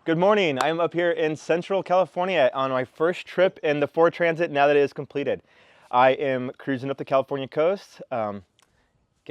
Good morning. I'm up here in Central California on my first trip in the Ford Transit now that it is completed. I am cruising up the California coast, getting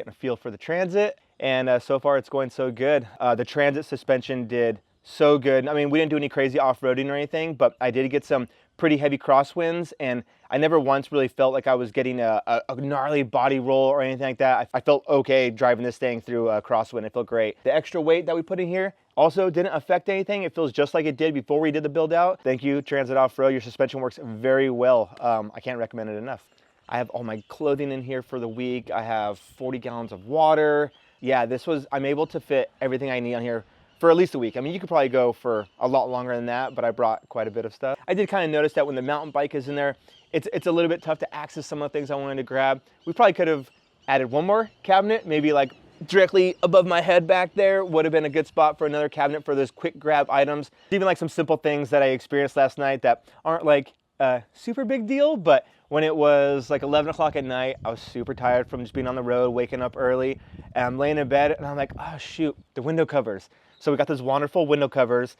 a feel for the Transit, and so far it's going so good. The Transit suspension did so good. I mean, we didn't do any crazy off-roading or anything, but I did get some pretty heavy crosswinds, and I never once really felt like I was getting a gnarly body roll or anything like that. I felt okay driving this thing through a crosswind. It felt great. The extra weight that we put in here also didn't affect anything. It feels just like it did before we did the build out. Thank you, Transit Off-Road. Your suspension works very well. I can't recommend it enough. I have all my clothing in here for the week. I have 40 gallons of water. Yeah, I'm able to fit everything I need on here for at least a week. I mean, you could probably go for a lot longer than that, but I brought quite a bit of stuff. I did kind of notice that when the mountain bike is in there, it's a little bit tough to access some of the things I wanted to grab. We probably could have added one more cabinet, maybe like directly above my head back there would have been a good spot for another cabinet for those quick grab items. Even like some simple things that I experienced last night that aren't like a super big deal, but when it was like 11 o'clock at night, I was super tired from just being on the road, waking up early, and I'm laying in bed and I'm like, oh shoot, the window covers. So we got those wonderful window covers.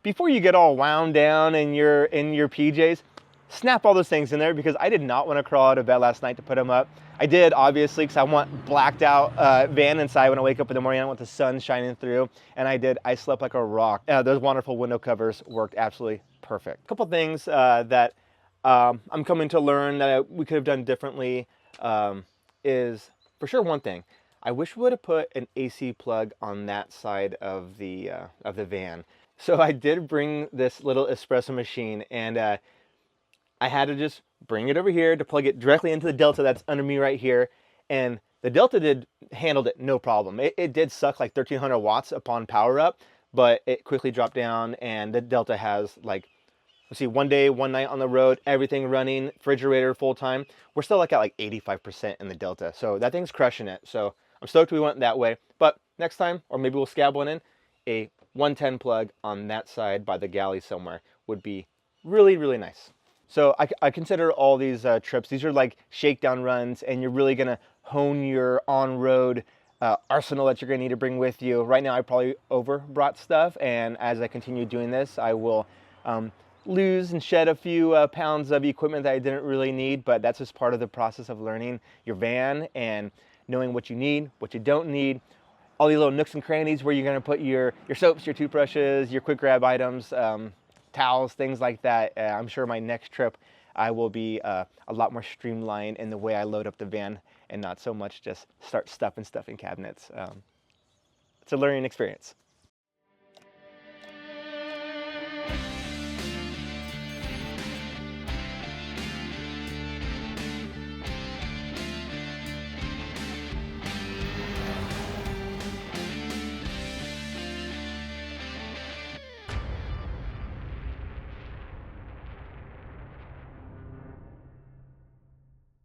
Before you get all wound down in your PJs, snap all those things in there because I did not want to crawl out of bed last night to put them up. I did, obviously, because I want blacked out van inside when I wake up in the morning. I want the sun shining through, and I slept like a rock. Those wonderful window covers worked absolutely perfect. A couple things that I'm coming to learn that we could have done differently is, for sure, one thing. I wish we would have put an AC plug on that side of the van. So I did bring this little espresso machine, and I had to just bring it over here to plug it directly into the Delta that's under me right here. And the Delta handled it no problem. It did suck like 1300 watts upon power up, but it quickly dropped down, and the Delta has like, let's see, one day, one night on the road, everything running, refrigerator full time. We're still like at 85% in the Delta. So that thing's crushing it. So I'm stoked we went that way. But next time, or maybe we'll scab one in, a 110 plug on that side by the galley somewhere would be really, really nice. So I consider all these trips, these are like shakedown runs, and you're really gonna hone your on-road arsenal that you're gonna need to bring with you. Right now I probably over-brought stuff, and as I continue doing this, I will lose and shed a few pounds of equipment that I didn't really need, but that's just part of the process of learning your van and knowing what you need, what you don't need, all these little nooks and crannies where you're gonna put your soaps, your toothbrushes, your quick grab items, towels, things like that. I'm sure my next trip I will be a lot more streamlined in the way I load up the van and not so much just start stuffing stuff in cabinets. It's a learning experience.